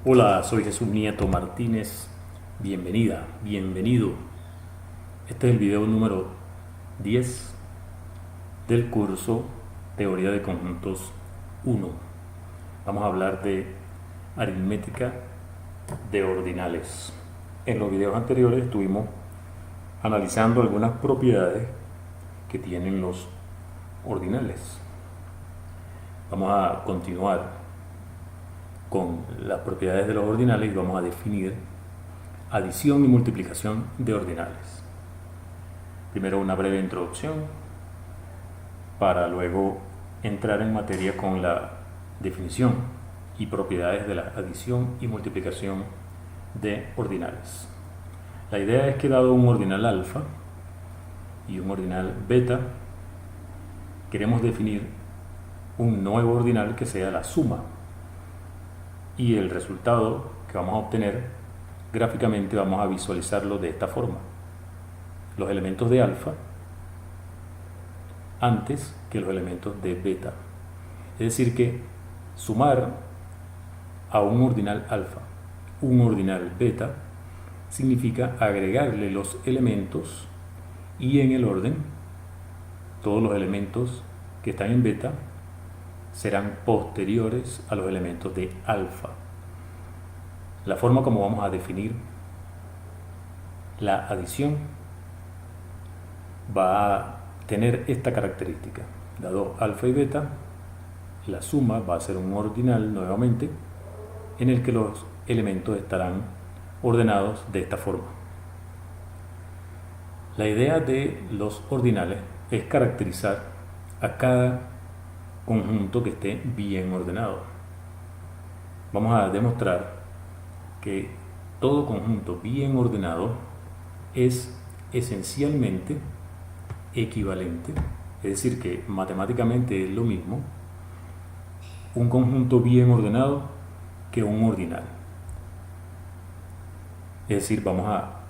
Hola, soy Jesús Nieto Martínez. Bienvenida, bienvenido. Este es el video número 10 del curso Teoría de Conjuntos 1. Vamos a hablar de aritmética de ordinales. En los videos anteriores estuvimos analizando algunas propiedades que tienen los ordinales. Vamos a continuar con las propiedades de los ordinales y vamos a definir adición y multiplicación de ordinales. Primero una breve introducción para luego entrar en materia con la definición y propiedades de la adición y multiplicación de ordinales. La idea es que dado un ordinal alfa y un ordinal beta, queremos definir un nuevo ordinal que sea la suma, y el resultado que vamos a obtener gráficamente vamos a visualizarlo de esta forma: los elementos de alfa antes que los elementos de beta. Es decir que sumar a un ordinal alfa un ordinal beta significa agregarle los elementos, y en el orden todos los elementos que están en beta serán posteriores a los elementos de alfa. La forma como vamos a definir la adición va a tener esta característica: dado alfa y beta, la suma va a ser un ordinal nuevamente en el que los elementos estarán ordenados de esta forma. La idea de los ordinales es caracterizar a cada conjunto que esté bien ordenado. Vamos a demostrar que todo conjunto bien ordenado es esencialmente equivalente, es decir, que matemáticamente es lo mismo un conjunto bien ordenado que un ordinal. Es decir, vamos a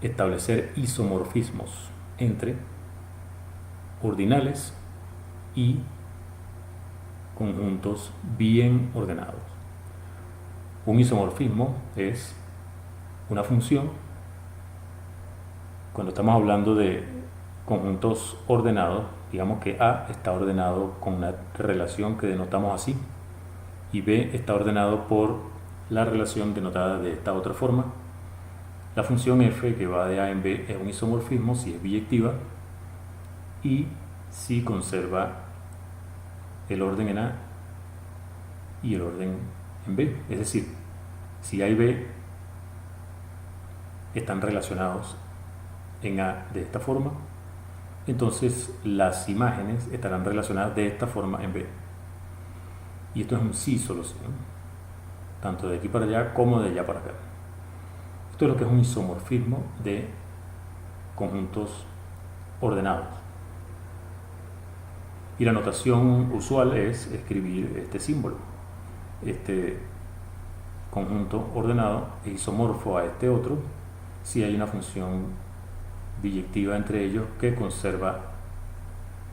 establecer isomorfismos entre ordinales y conjuntos bien ordenados. Un isomorfismo es una función, cuando estamos hablando de conjuntos ordenados, digamos que A está ordenado con una relación que denotamos así, y B está ordenado por la relación denotada de esta otra forma. La función f que va de A en B es un isomorfismo si es biyectiva y si conserva el orden en A y el orden en B. Es decir, si A y B están relacionados en A de esta forma, entonces las imágenes estarán relacionadas de esta forma en B. Y esto es un sí solución, tanto de aquí para allá como de allá para acá. Esto es lo que es un isomorfismo de conjuntos ordenados. Y la notación usual es escribir este símbolo. Este conjunto ordenado es isomorfo a este otro si hay una función biyectiva entre ellos que conserva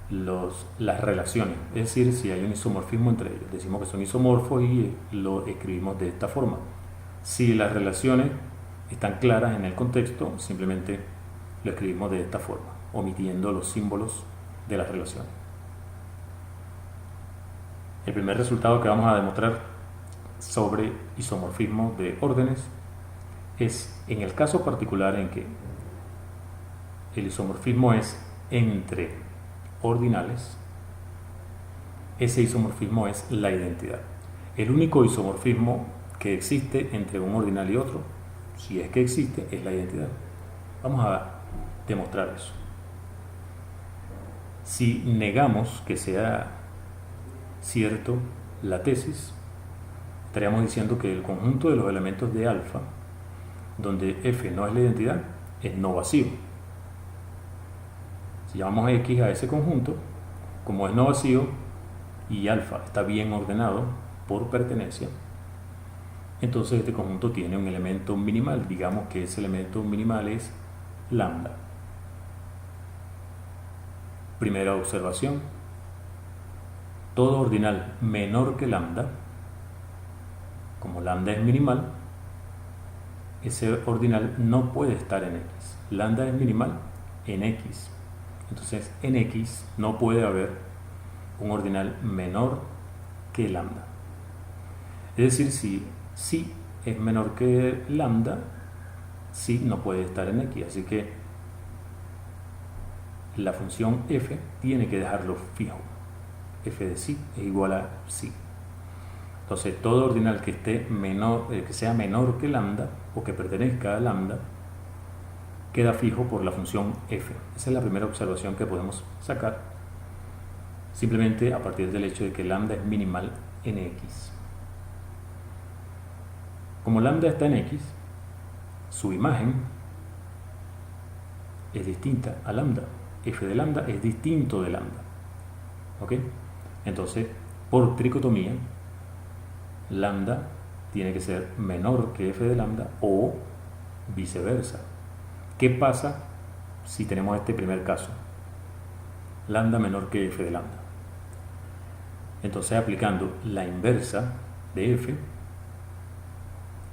las relaciones, es decir, si hay un isomorfismo entre ellos. Decimos que son isomorfos y lo escribimos de esta forma. Si las relaciones están claras en el contexto, simplemente lo escribimos de esta forma, omitiendo los símbolos de las relaciones. El primer resultado que vamos a demostrar sobre isomorfismo de órdenes es en el caso particular en que el isomorfismo es entre ordinales. Ese isomorfismo es la identidad. El único isomorfismo que existe entre un ordinal y otro, si es que existe, es la identidad. Vamos a demostrar eso. Si negamos que sea cierto la tesis, estaríamos diciendo que el conjunto de los elementos de alfa, donde f no es la identidad, es no vacío. Si llamamos x a ese conjunto, como es no vacío y alfa está bien ordenado por pertenencia, entonces este conjunto tiene un elemento minimal. Digamos que ese elemento minimal es lambda. Primera observación: todo ordinal menor que lambda como lambda es minimal, ese ordinal no puede estar en X. Lambda es minimal en X. Entonces en X no puede haber un ordinal menor que lambda. Es decir, si psi es menor que lambda, psi no puede estar en X. Así que la función f tiene que dejarlo fijo. F de psi es igual a psi. Entonces todo ordinal que esté menor, que sea menor que lambda o que pertenezca a lambda queda fijo por la función f. Esa es la primera observación que podemos sacar, simplemente a partir del hecho de que lambda es minimal en X. Como lambda está en X, su imagen es distinta a lambda. F de lambda es distinto de lambda. ¿Ok? Entonces, por tricotomía, lambda tiene que ser menor que f de lambda o viceversa. ¿Qué pasa si tenemos este primer caso? Lambda menor que f de lambda. Entonces, aplicando la inversa de f,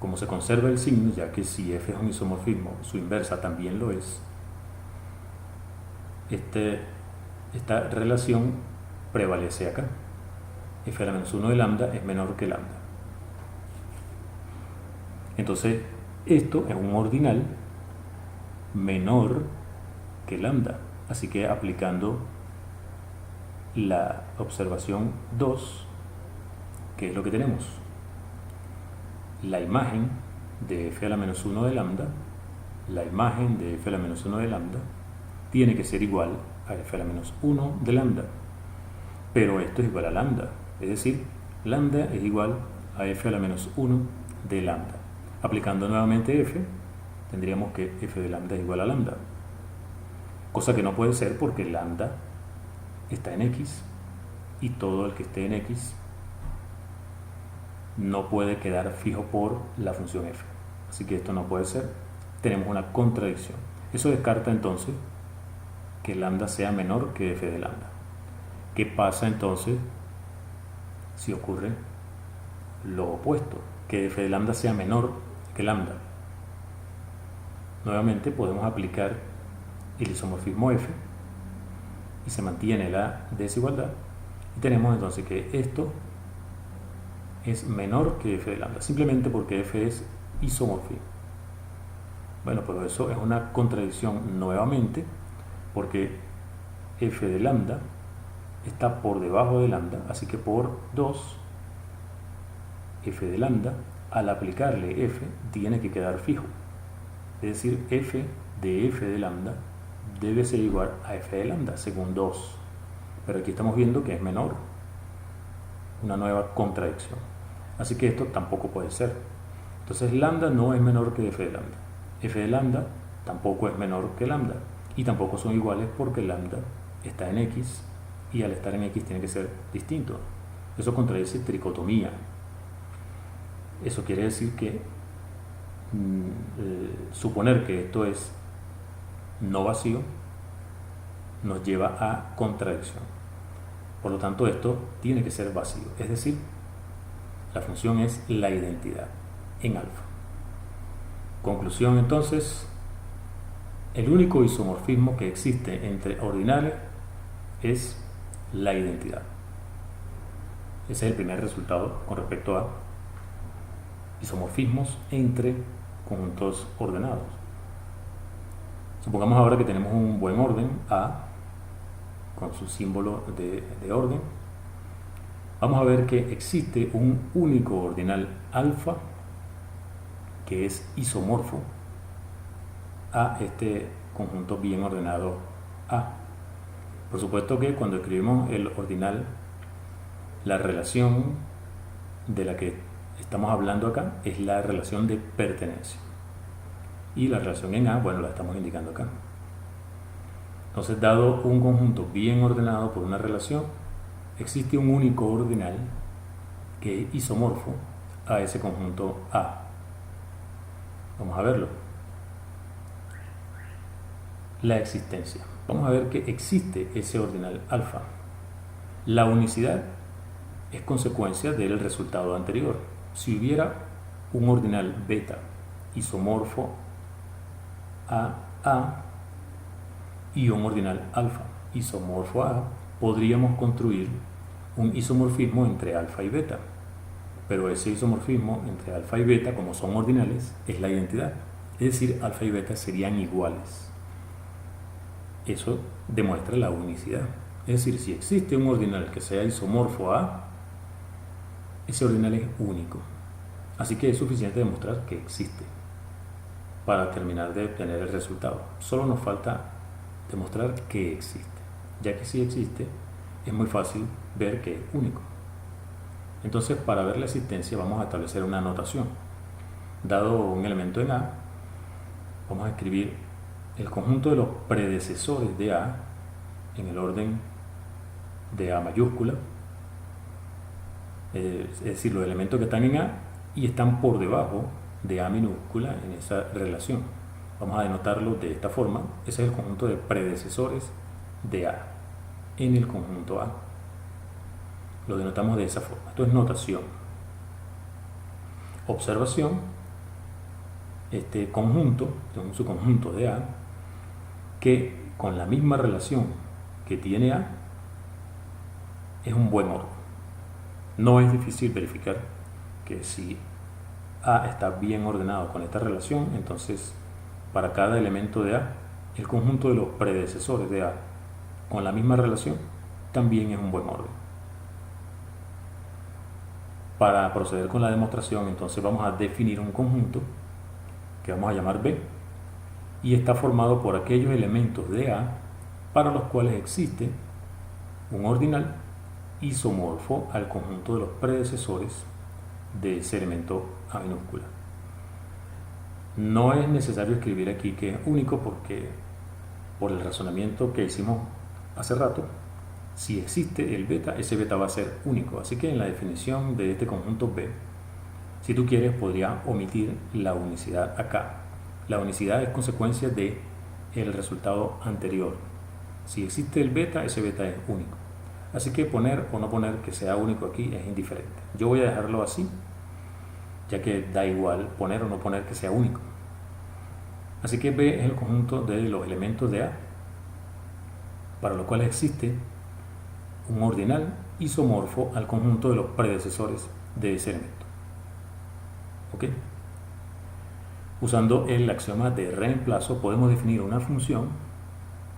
como se conserva el signo, ya que si f es un isomorfismo, su inversa también lo es, esta relación prevalece acá. F a la menos 1 de lambda es menor que lambda. Entonces, esto es un ordinal menor que lambda. Así que aplicando la observación 2, ¿qué es lo que tenemos? La imagen de f a la menos 1 de lambda, la imagen de f a la menos 1 de lambda, tiene que ser igual a f a la menos 1 de lambda. Pero esto es igual a lambda. Es decir, lambda es igual a f a la menos 1 de lambda. Aplicando nuevamente f, tendríamos que f de lambda es igual a lambda. Cosa que no puede ser porque lambda está en X y todo el que esté en X no puede quedar fijo por la función f. Así que esto no puede ser. Tenemos una contradicción. Eso descarta entonces que lambda sea menor que f de lambda. ¿Qué pasa entonces si ocurre lo opuesto? Que f de lambda sea menor que lambda. Nuevamente podemos aplicar el isomorfismo f y se mantiene la desigualdad. Y tenemos entonces que esto es menor que f de lambda, simplemente porque f es isomorfismo. Bueno, pero eso es una contradicción nuevamente, porque f de lambda está por debajo de lambda, así que por 2, f de lambda, al aplicarle f, tiene que quedar fijo. Es decir, f de lambda debe ser igual a f de lambda, según 2. Pero aquí estamos viendo que es menor. Una nueva contradicción. Así que esto tampoco puede ser. Entonces lambda no es menor que f de lambda. F de lambda tampoco es menor que lambda. Y tampoco son iguales porque lambda está en X y al estar en X tiene que ser distinto. Eso contradice tricotomía. Eso quiere decir que suponer que esto es no vacío nos lleva a contradicción. Por lo tanto, esto tiene que ser vacío. Es decir, la función es la identidad en alfa. Conclusión entonces, el único isomorfismo que existe entre ordinales es la identidad. Ese es el primer resultado con respecto a isomorfismos entre conjuntos ordenados. Supongamos ahora que tenemos un buen orden A con su símbolo de orden. Vamos a ver que existe un único ordinal alfa que es isomorfo a este conjunto bien ordenado A. Por supuesto que cuando escribimos el ordinal, la relación de la que estamos hablando acá es la relación de pertenencia. Y la relación en A, bueno, la estamos indicando acá. Entonces, dado un conjunto bien ordenado por una relación, existe un único ordinal que es isomorfo a ese conjunto A. Vamos a verlo. La existencia. Vamos a ver que existe ese ordinal alfa. La unicidad es consecuencia del resultado anterior. si hubiera un ordinal beta isomorfo a A y un ordinal alfa isomorfo a A, podríamos construir un isomorfismo entre alfa y beta. Pero ese isomorfismo entre alfa y beta, como son ordinales, es la identidad. Es decir, alfa y beta serían iguales. Eso demuestra la unicidad. Es decir, si existe un ordinal que sea isomorfo a, ese ordinal es único. Así que es suficiente demostrar que existe para terminar de obtener el resultado. Solo nos falta demostrar que existe. Ya que si existe, es muy fácil ver que es único. Entonces, para ver la existencia, vamos a establecer una notación. Dado un elemento en A, vamos a escribir el conjunto de los predecesores de A en el orden de A mayúscula, es decir, los elementos que están en A y están por debajo de A minúscula en esa relación. Vamos a denotarlo de esta forma. Ese es el conjunto de predecesores de A en el conjunto A. Lo denotamos de esa forma. Esto es notación. Observación. Este conjunto, un subconjunto de A, que con la misma relación que tiene A, es un buen orden. No es difícil verificar que si A está bien ordenado con esta relación, entonces para cada elemento de A, el conjunto de los predecesores de A con la misma relación también es un buen orden. Para proceder con la demostración, entonces vamos a definir un conjunto que vamos a llamar B y está formado por aquellos elementos de A para los cuales existe un ordinal isomorfo al conjunto de los predecesores de ese elemento A minúscula. No es necesario escribir aquí que es único porque por el razonamiento que hicimos hace rato, si existe el beta, ese beta va a ser único. Así que en la definición de este conjunto B, si tú quieres, podría omitir la unicidad acá. La unicidad es consecuencia de el resultado anterior. Si existe el beta, ese beta es único. Así que poner o no poner que sea único aquí es indiferente. Yo voy a dejarlo así, ya que da igual poner o no poner que sea único. Así que B es el conjunto de los elementos de A, para los cuales existe un ordinal isomorfo al conjunto de los predecesores de ese elemento. ¿Ok? Usando el axioma de reemplazo podemos definir una función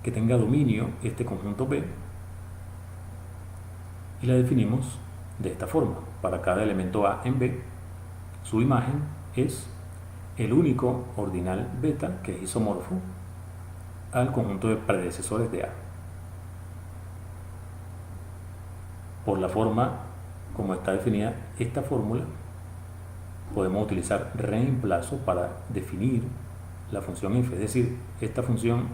que tenga dominio este conjunto B y la definimos de esta forma. Para cada elemento A en B, su imagen es el único ordinal beta que es isomorfo al conjunto de predecesores de A. Por la forma como está definida esta fórmula, podemos utilizar reemplazo para definir la función f, es decir, esta función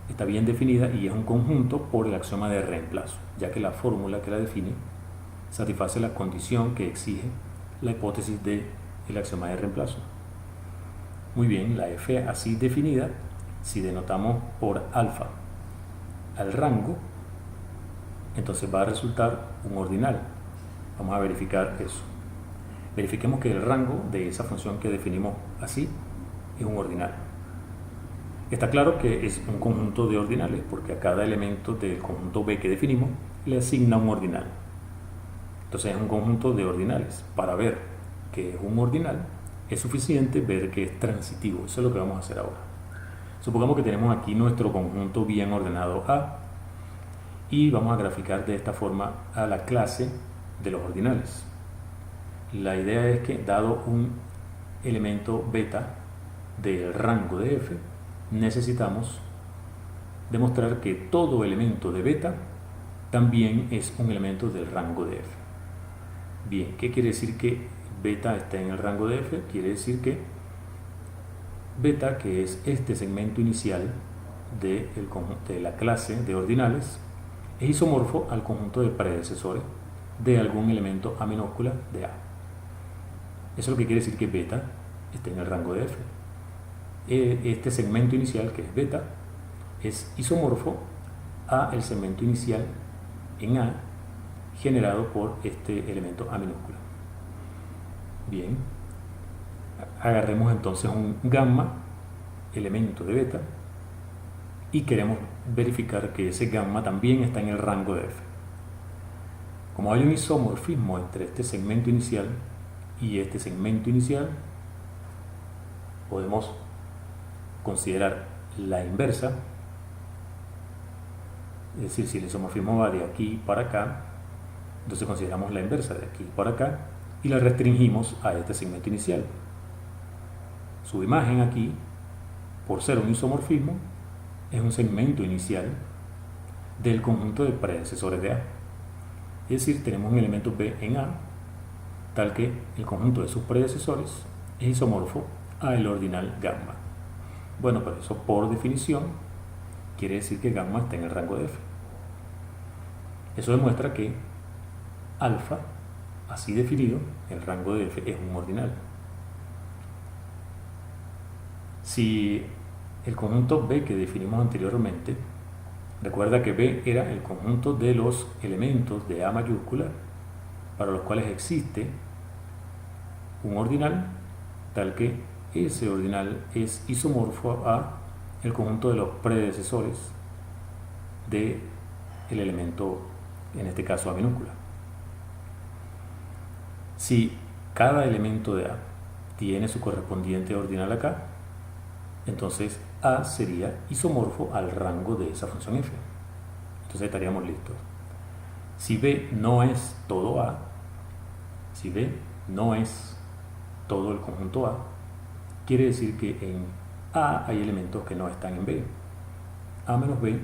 está bien definida y es un conjunto por el axioma de reemplazo, ya que la fórmula que la define satisface la condición que exige la hipótesis del axioma de reemplazo. Muy bien, la f así definida, si denotamos por alfa al rango, entonces va a resultar un ordinal. Vamos a verificar eso. Verifiquemos que el rango de esa función que definimos así es un ordinal. Está claro que es un conjunto de ordinales porque a cada elemento del conjunto B que definimos le asigna un ordinal. Entonces es un conjunto de ordinales. Para ver que es un ordinal es suficiente ver que es transitivo. Eso es lo que vamos a hacer ahora. Supongamos que tenemos aquí nuestro conjunto bien ordenado A y vamos a graficar de esta forma a la clase de los ordinales. La idea es que dado un elemento beta del rango de f, necesitamos demostrar que todo elemento de beta también es un elemento del rango de f. Bien, ¿qué quiere decir que beta está en el rango de f? Quiere decir que beta, que es este segmento inicial de la clase de ordinales, es isomorfo al conjunto de predecesores de algún elemento A minúscula de A. Eso es lo que quiere decir que beta está en el rango de f. Este segmento inicial, que es beta, es isomorfo a el segmento inicial en A generado por este elemento A minúscula. Bien, agarremos entonces un gamma, elemento de beta, y queremos verificar que ese gamma también está en el rango de f. Como hay un isomorfismo entre este segmento inicial y este segmento inicial, podemos considerar la inversa, es decir, si el isomorfismo va de aquí para acá, entonces consideramos la inversa de aquí para acá y la restringimos a este segmento inicial. Su imagen aquí, por ser un isomorfismo, es un segmento inicial del conjunto de predecesores de A. Es decir, tenemos un elemento B en A, tal que el conjunto de sus predecesores es isomorfo al ordinal gamma. Bueno, pero eso por definición quiere decir que gamma está en el rango de f. Eso demuestra que alfa, así definido, el rango de f es un ordinal. Si el conjunto B que definimos anteriormente, recuerda que B era el conjunto de los elementos de A mayúscula para los cuales existe un ordinal, tal que ese ordinal es isomorfo a el conjunto de los predecesores del elemento, en este caso A minúscula. Si cada elemento de A tiene su correspondiente ordinal acá, entonces A sería isomorfo al rango de esa función f. Entonces estaríamos listos. Si B no es todo A, si B no es todo el conjunto A, quiere decir que en A hay elementos que no están en B. A menos B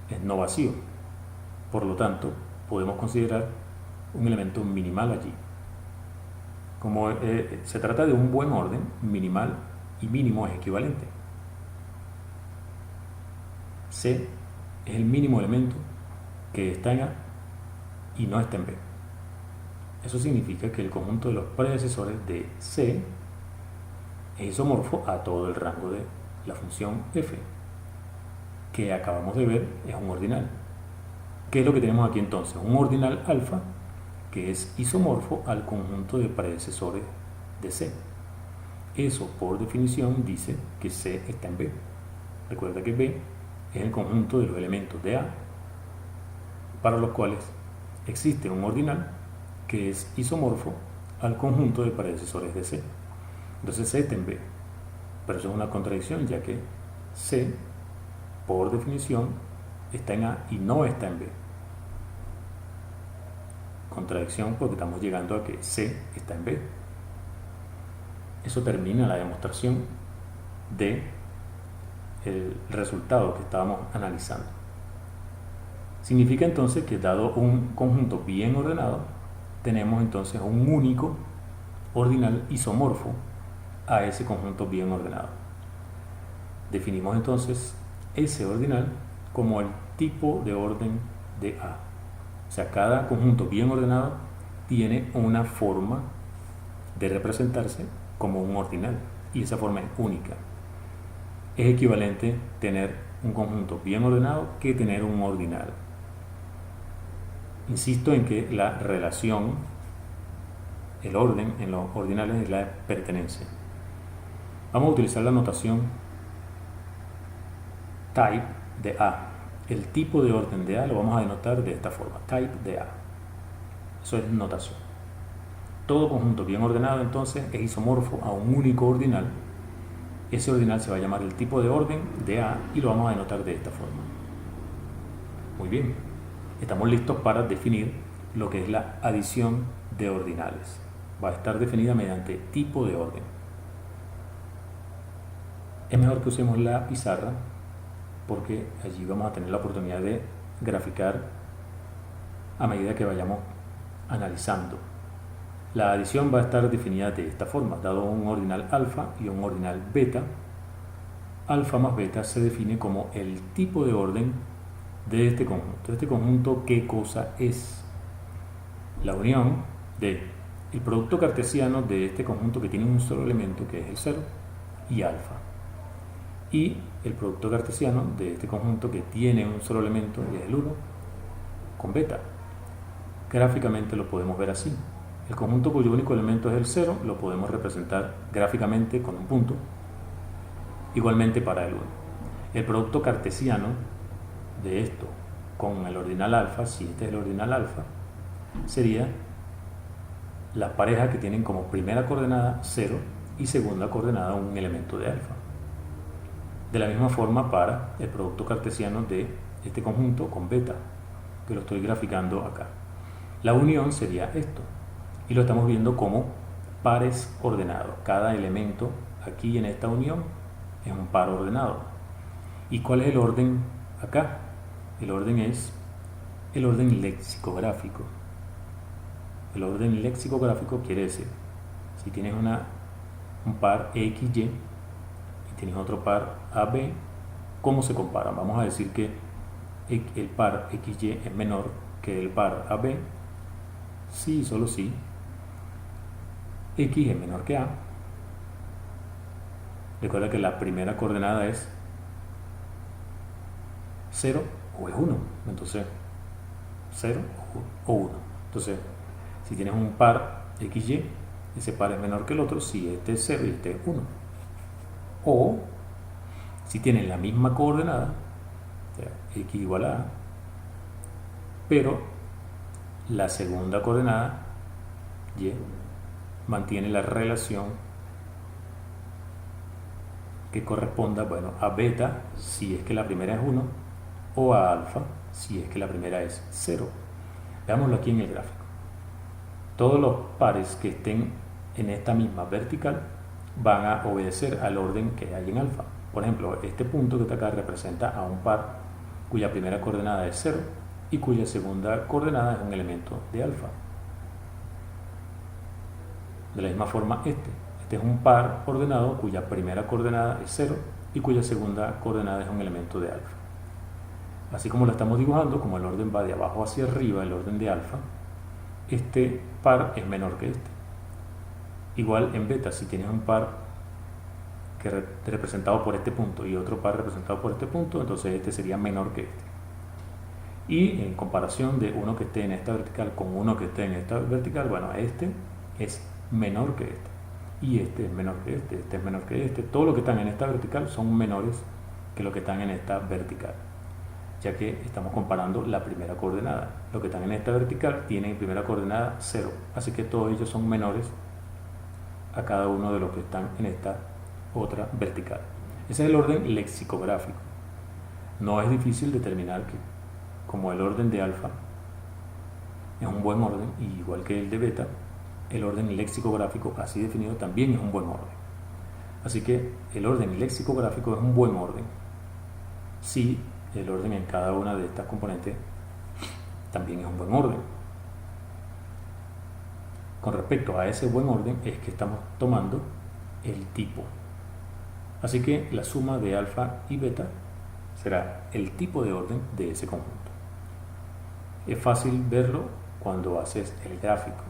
es no vacío. Por lo tanto, podemos considerar un elemento minimal allí. Como se trata de un buen orden, minimal y mínimo es equivalente. C es el mínimo elemento que está en A y no está en B. Eso significa que el conjunto de los predecesores de C es isomorfo a todo el rango de la función f, que acabamos de ver es un ordinal. ¿Qué es lo que tenemos aquí entonces? Un ordinal alfa que es isomorfo al conjunto de predecesores de C. Eso, por definición, dice que C está en B. Recuerda que B es el conjunto de los elementos de A para los cuales existe un ordinal que es isomorfo al conjunto de predecesores de C. Entonces C está en B. Pero eso es una contradicción, ya que C, por definición, está en A y no está en B. Contradicción porque estamos llegando a que C está en B. Eso termina la demostración de el resultado que estábamos analizando. Significa entonces que dado un conjunto bien ordenado, tenemos entonces un único ordinal isomorfo a ese conjunto bien ordenado. Definimos entonces ese ordinal como el tipo de orden de A. O sea, cada conjunto bien ordenado tiene una forma de representarse como un ordinal y esa forma es única. Es equivalente tener un conjunto bien ordenado que tener un ordinal. Insisto en que la relación, el orden en los ordinales es la pertenencia. Vamos a utilizar la notación type de A. El tipo de orden de A lo vamos a denotar de esta forma, type de A. Eso es notación. Todo conjunto bien ordenado entonces es isomorfo a un único ordinal. Ese ordinal se va a llamar el tipo de orden de A y lo vamos a denotar de esta forma. Muy bien, estamos listos para definir lo que es la adición de ordinales. Va a estar definida mediante tipo de orden. Es mejor que usemos la pizarra porque allí vamos a tener la oportunidad de graficar a medida que vayamos analizando. La adición va a estar definida de esta forma, dado un ordinal alfa y un ordinal beta. Alfa más beta se define como el tipo de orden de este conjunto. Este conjunto, ¿qué cosa es? La unión de el producto cartesiano de este conjunto que tiene un solo elemento, que es el 0, y alfa. Y el producto cartesiano de este conjunto que tiene un solo elemento, que es el 1, con beta. Gráficamente lo podemos ver así. El conjunto cuyo único elemento es el 0 lo podemos representar gráficamente con un punto. Igualmente para el 1. El producto cartesiano de esto con el ordinal alfa, si este es el ordinal alfa, sería la pareja que tienen como primera coordenada 0 y segunda coordenada un elemento de alfa. De la misma forma para el producto cartesiano de este conjunto con beta, que lo estoy graficando acá. La unión sería esto, y lo estamos viendo como pares ordenados. Cada elemento aquí en esta unión es un par ordenado. ¿Y cuál es el orden acá? El orden es el orden lexicográfico. El orden lexicográfico quiere decir, si tienes un par XY y tienes otro par AB, ¿cómo se comparan? Vamos a decir que el par XY es menor que el par AB, sí y solo si X es menor que A. Recuerda que la primera coordenada es 0 o es 1, entonces 0 o 1. Entonces, si tienes un par XY, ese par es menor que el otro si este es 0 y este es 1. O si tienen la misma coordenada, o sea, X igual a A, pero la segunda coordenada, Y, mantiene la relación que corresponda, bueno, a beta si es que la primera es 1 o a alfa si es que la primera es 0. Veámoslo aquí en el gráfico. Todos los pares que estén en esta misma vertical van a obedecer al orden que hay en alfa. Por ejemplo, este punto que está acá representa a un par cuya primera coordenada es 0 y cuya segunda coordenada es un elemento de alfa. De la misma forma este es un par ordenado cuya primera coordenada es 0 y cuya segunda coordenada es un elemento de alfa. Así como lo estamos dibujando, como el orden va de abajo hacia arriba, el orden de alfa, este par es menor que este. Igual en beta, si tienes un par que representado por este punto y otro par representado por este punto, entonces este sería menor que este. Y en comparación de uno que esté en esta vertical con uno que esté en esta vertical, bueno, este es menor que este, y este es menor que este es menor que este. Todo lo que están en esta vertical son menores que lo que están en esta vertical, ya que estamos comparando la primera coordenada. Lo que están en esta vertical tienen primera coordenada 0, así que todos ellos son menores a cada uno de los que están en esta otra vertical. Ese es el orden lexicográfico. No es difícil determinar que, como el orden de alfa es un buen orden, igual que el de beta, el orden lexicográfico así definido también es un buen orden. Así que el orden lexicográfico es un buen orden si el orden en cada una de estas componentes también es un buen orden. Con respecto a ese buen orden es que estamos tomando el tipo. Así que la suma de alfa y beta será el tipo de orden de ese conjunto. Es fácil verlo cuando haces el gráfico.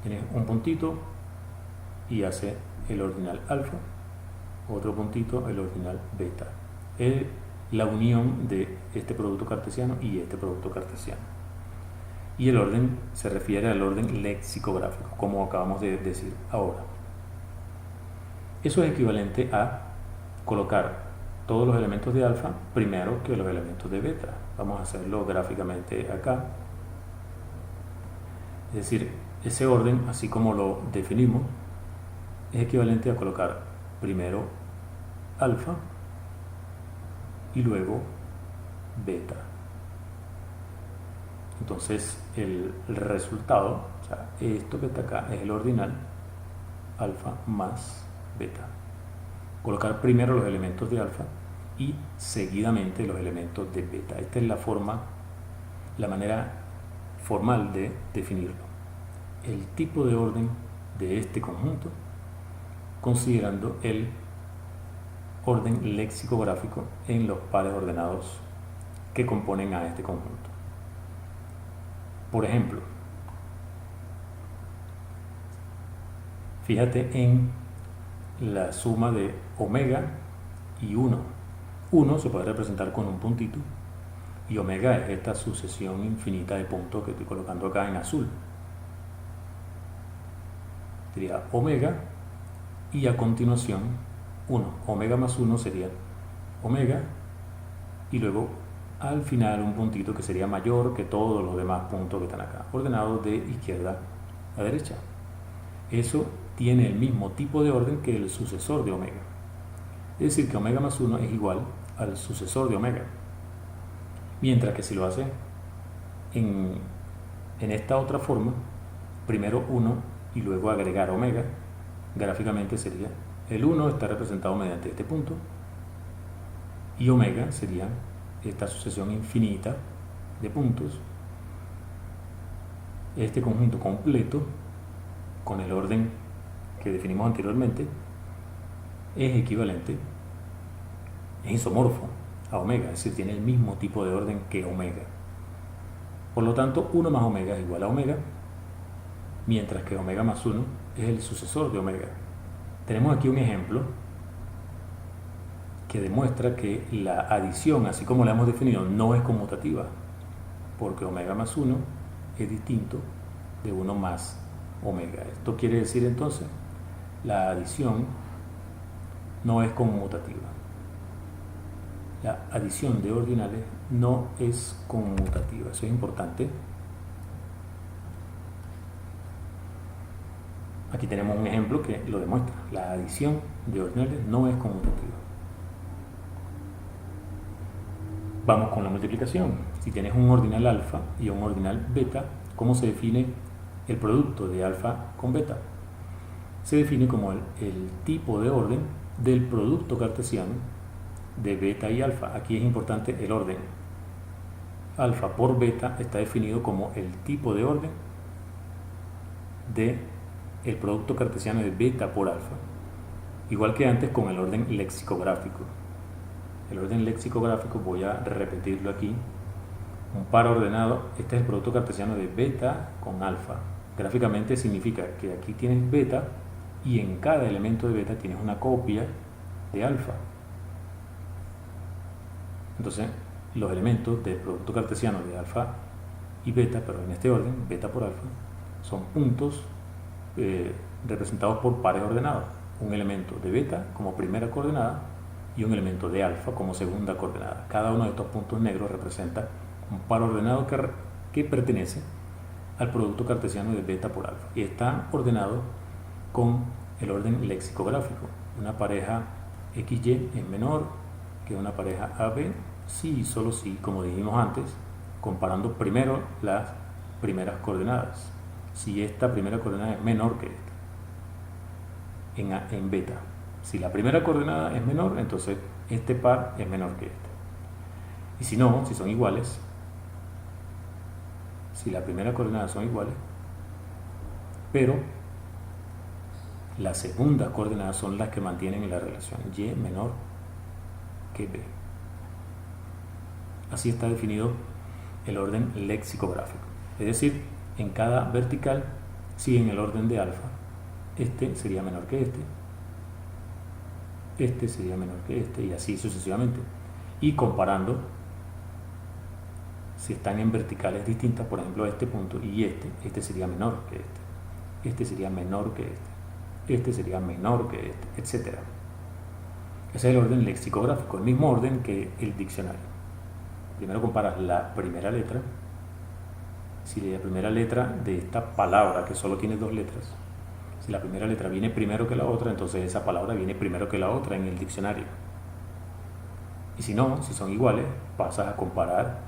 Tienes un puntito y hace el ordinal alfa, otro puntito el ordinal beta. Es la unión de este producto cartesiano y este producto cartesiano. Y el orden se refiere al orden lexicográfico, como acabamos de decir ahora. Eso es equivalente a colocar todos los elementos de alfa primero que los elementos de beta. Vamos a hacerlo gráficamente acá. Es decir, ese orden, así como lo definimos, es equivalente a colocar primero alfa y luego beta. Entonces el resultado, o sea, esto que está acá es el ordinal alfa más beta. Colocar primero los elementos de alfa y seguidamente los elementos de beta. Esta es la manera formal de definirlo. El tipo de orden de este conjunto, considerando el orden lexicográfico en los pares ordenados que componen a este conjunto. Por ejemplo, fíjate en la suma de omega y 1. 1 se puede representar con un puntito y omega es esta sucesión infinita de puntos que estoy colocando acá en azul. sería omega, y a continuación 1. Omega más 1 sería omega, y luego al final un puntito que sería mayor que todos los demás puntos que están acá, ordenados de izquierda a derecha. Eso tiene el mismo tipo de orden que el sucesor de omega. Es decir, que omega más 1 es igual al sucesor de omega. Mientras que si lo hace en esta otra forma, primero 1 y luego agregar omega, gráficamente sería el 1 está representado mediante este punto, y omega sería esta sucesión infinita de puntos. Este conjunto completo, con el orden que definimos anteriormente, es equivalente, es isomorfo a omega, es decir, tiene el mismo tipo de orden que omega. Por lo tanto, 1 más omega es igual a omega, mientras que omega más 1 es el sucesor de omega. Tenemos aquí un ejemplo que demuestra que la adición, así como la hemos definido, no es conmutativa, porque omega más 1 es distinto de 1 más omega. Esto quiere decir entonces, la adición no es conmutativa. La adición de ordinales no es conmutativa, eso es importante. Aquí tenemos un ejemplo que lo demuestra. La adición de ordinales no es conmutativa. Vamos con la multiplicación. Si tienes un ordinal alfa y un ordinal beta, ¿cómo se define el producto de alfa con beta? Se define como el tipo de orden del producto cartesiano de beta y alfa. Aquí es importante el orden. Alfa por beta está definido como el tipo de orden de el producto cartesiano de beta por alfa, igual que antes con el orden lexicográfico. El orden lexicográfico, voy a repetirlo aquí, un par ordenado, este es el producto cartesiano de beta con alfa. Gráficamente significa que aquí tienes beta y en cada elemento de beta tienes una copia de alfa. Entonces, los elementos del producto cartesiano de alfa y beta, pero en este orden, beta por alfa, son puntos representados por pares ordenados. Un elemento de beta como primera coordenada y un elemento de alfa como segunda coordenada. Cada uno de estos puntos negros representa un par ordenado que pertenece al producto cartesiano de beta por alfa y está ordenado con el orden lexicográfico. Una pareja XY es menor que una pareja AB si y solo si, como dijimos antes, comparando primero las primeras coordenadas. Si esta primera coordenada es menor que esta en beta. Si la primera coordenada es menor, entonces este par es menor que este. Y si no, si son iguales, si la primera coordenada son iguales, pero las segundas coordenadas son las que mantienen la relación y menor que b. Así está definido el orden lexicográfico. Es decir, en cada vertical siguen el orden de alfa. Este sería menor que este sería menor que este, y así sucesivamente. Y comparando, si están en verticales distintas, por ejemplo este punto y este sería menor que este sería menor que este sería menor que etc. Ese es el orden lexicográfico, el mismo orden que el diccionario. Primero comparas la primera letra. Si la primera letra de esta palabra, que solo tiene dos letras, si la primera letra viene primero que la otra, entonces esa palabra viene primero que la otra en el diccionario. Y si no, si son iguales, pasas a comparar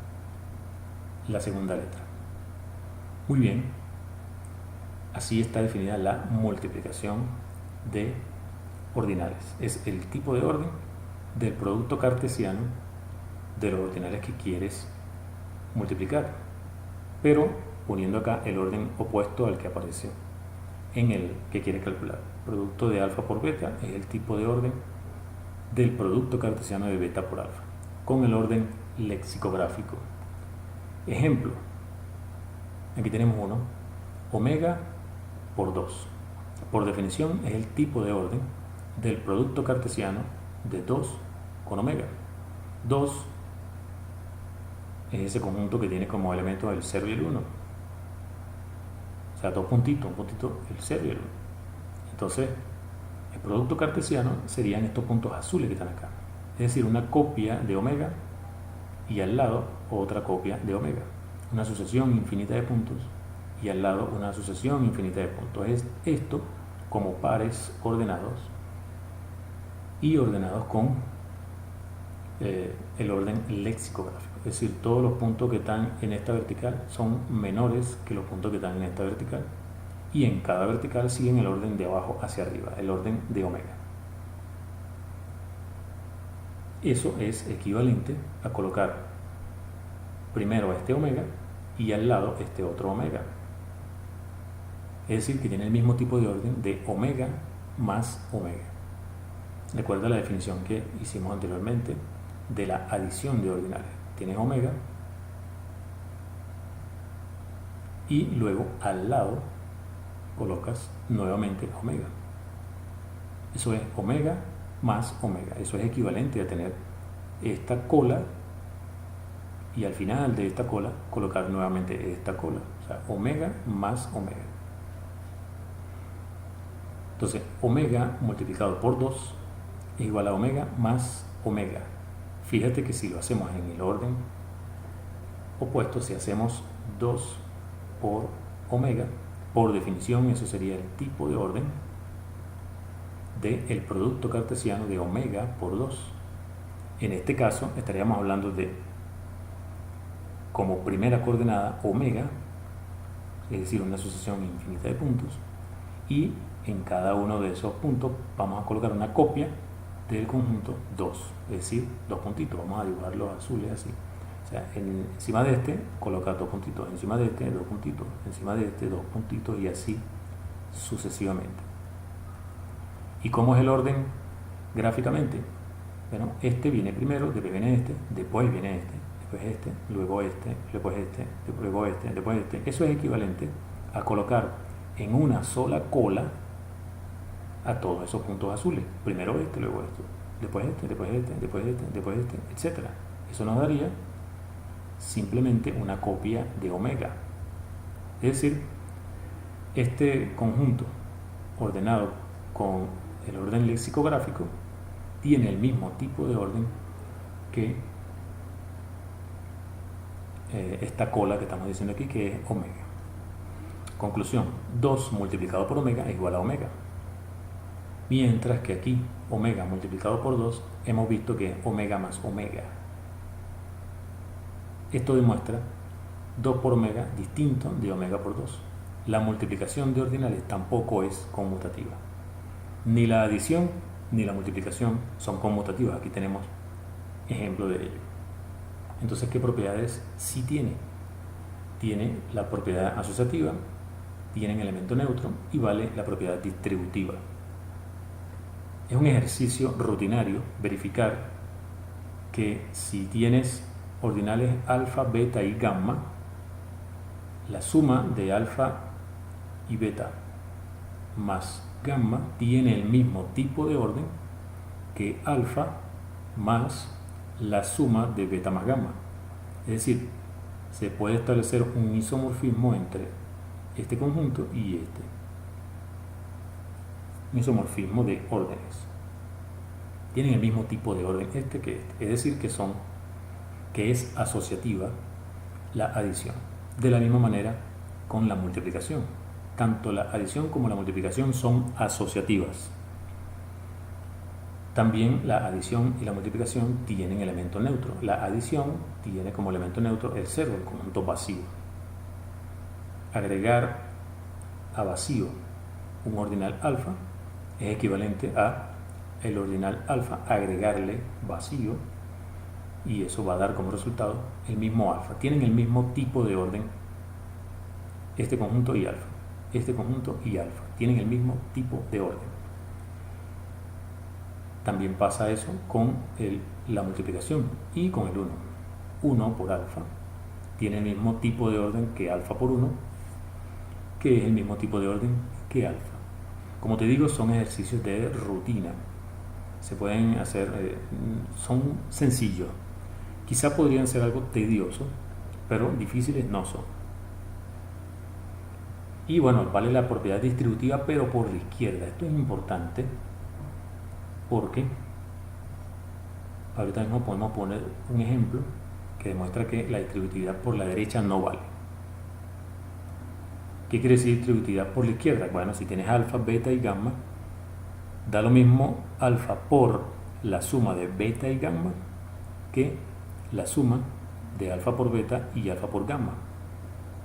la segunda letra. Muy bien, así está definida la multiplicación de ordinales. Es el tipo de orden del producto cartesiano de los ordinales que quieres multiplicar, pero poniendo acá el orden opuesto al que aparece en el que quieres calcular. Producto de alfa por beta es el tipo de orden del producto cartesiano de beta por alfa, con el orden lexicográfico. Ejemplo, aquí tenemos uno, omega por 2. Por definición es el tipo de orden del producto cartesiano de 2 con omega. 2 es ese conjunto que tiene como elementos el 0 y el 1. O sea, dos puntitos, un puntito, el 0 y el 1. Entonces, el producto cartesiano serían estos puntos azules que están acá. Es decir, una copia de omega y al lado otra copia de omega. Una sucesión infinita de puntos y al lado una sucesión infinita de puntos. Es esto como pares ordenados y ordenados con el orden lexicográfico. Es decir, todos los puntos que están en esta vertical son menores que los puntos que están en esta vertical y en cada vertical siguen el orden de abajo hacia arriba, el orden de omega. Eso es equivalente a colocar primero este omega y al lado este otro omega. Es decir, que tiene el mismo tipo de orden de omega más omega. Recuerda la definición que hicimos anteriormente de la adición de ordinales. Tienes omega y luego al lado colocas nuevamente omega. Eso es omega más omega. Eso es equivalente a tener esta cola y al final de esta cola colocar nuevamente esta cola. O sea, omega más omega. Entonces, omega multiplicado por 2 es igual a omega más omega. Fíjate que si lo hacemos en el orden opuesto, si hacemos 2 por omega, por definición eso sería el tipo de orden del producto cartesiano de omega por 2. En este caso estaríamos hablando de, como primera coordenada, omega, es decir, una sucesión infinita de puntos, y en cada uno de esos puntos vamos a colocar una copia del conjunto 2, es decir, dos puntitos. Vamos a dibujar los azules así. O sea, encima de este coloca dos puntitos, encima de este dos puntitos, encima de este dos puntitos y así sucesivamente. ¿Y cómo es el orden gráficamente? Bueno, este viene primero, después viene este, después viene este, después este, luego este, después este, luego este, después este. Eso es equivalente a colocar en una sola cola a todos esos puntos azules. Primero este, luego esto, después este, después este, después este, después este, etc. Eso nos daría simplemente una copia de omega. Es decir, este conjunto ordenado con el orden lexicográfico tiene el mismo tipo de orden que esta cola que estamos diciendo aquí, que es omega. Conclusión: 2 multiplicado por omega es igual a omega. Mientras que aquí omega multiplicado por 2 hemos visto que es omega más omega. Esto demuestra 2 por omega distinto de omega por 2. La multiplicación de ordinales tampoco es conmutativa. Ni la adición ni la multiplicación son conmutativas. Aquí tenemos ejemplo de ello. Entonces, ¿qué propiedades sí tiene? Tiene la propiedad asociativa, tiene un elemento neutro y vale la propiedad distributiva. Es un ejercicio rutinario verificar que si tienes ordinales alfa, beta y gamma, la suma de alfa y beta más gamma tiene el mismo tipo de orden que alfa más la suma de beta más gamma. Es decir, se puede establecer un isomorfismo entre este conjunto y este. Un isomorfismo de órdenes. Tienen el mismo tipo de orden este que este. Es decir, que es asociativa la adición. De la misma manera con la multiplicación. Tanto la adición como la multiplicación son asociativas. También la adición y la multiplicación tienen elemento neutro. La adición tiene como elemento neutro el cero, el conjunto vacío. Agregar a vacío un ordinal alfa es equivalente a el ordinal alfa agregarle vacío, y eso va a dar como resultado el mismo alfa. Tienen el mismo tipo de orden este conjunto y alfa. Este conjunto y alfa tienen el mismo tipo de orden. También pasa eso con la multiplicación y con el 1. 1 por alfa tiene el mismo tipo de orden que alfa por 1, que es el mismo tipo de orden que alfa. Como te digo, son ejercicios de rutina. Se pueden hacer, son sencillos. Quizá podrían ser algo tediosos, pero difíciles no son. Y bueno, vale la propiedad distributiva, pero por la izquierda. Esto es importante porque ahorita mismo podemos poner un ejemplo que demuestra que la distributividad por la derecha no vale. ¿Qué quiere decir distributividad por la izquierda? Bueno, si tienes alfa, beta y gamma, da lo mismo alfa por la suma de beta y gamma que la suma de alfa por beta y alfa por gamma.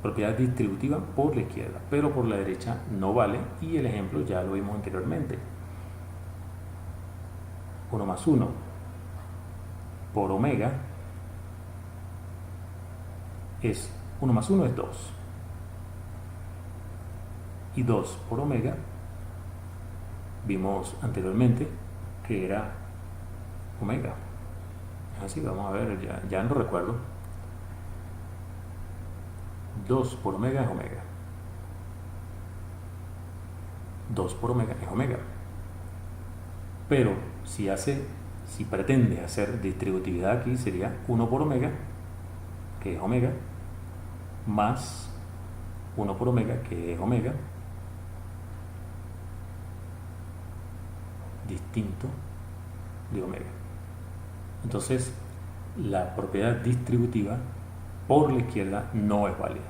Propiedad distributiva por la izquierda, pero por la derecha no vale, y el ejemplo ya lo vimos anteriormente. 1 más 1 por omega es 1 más 1 es 2, y 2 por omega vimos anteriormente que era omega. Así, vamos a ver, ya no recuerdo. 2 por omega es omega. 2 por omega es omega. Pero si pretende hacer distributividad aquí, sería 1 por omega, que es omega, más 1 por omega, que es omega, distinto de omega. Entonces, la propiedad distributiva por la izquierda no es válida.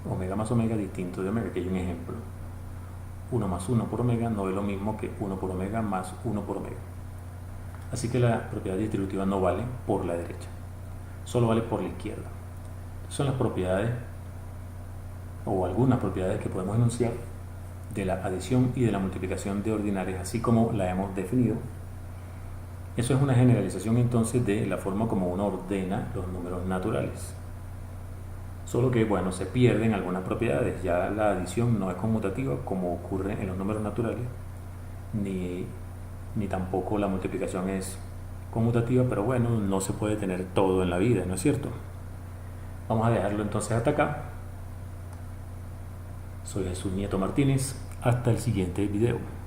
Omega más omega distinto de omega, que hay un ejemplo. 1 más 1 por omega no es lo mismo que 1 por omega más 1 por omega. Así que la propiedad distributiva no vale por la derecha, solo vale por la izquierda. Son las propiedades o algunas propiedades que podemos enunciar de la adición y de la multiplicación de ordinarias, así como la hemos definido. Eso es una generalización entonces de la forma como uno ordena los números naturales. Solo que, bueno, se pierden algunas propiedades. Ya la adición no es conmutativa como ocurre en los números naturales, ni tampoco la multiplicación es conmutativa, pero bueno, no se puede tener todo en la vida, ¿no es cierto? Vamos a dejarlo entonces hasta acá. Soy Jesús Nieto Martínez. Hasta el siguiente video.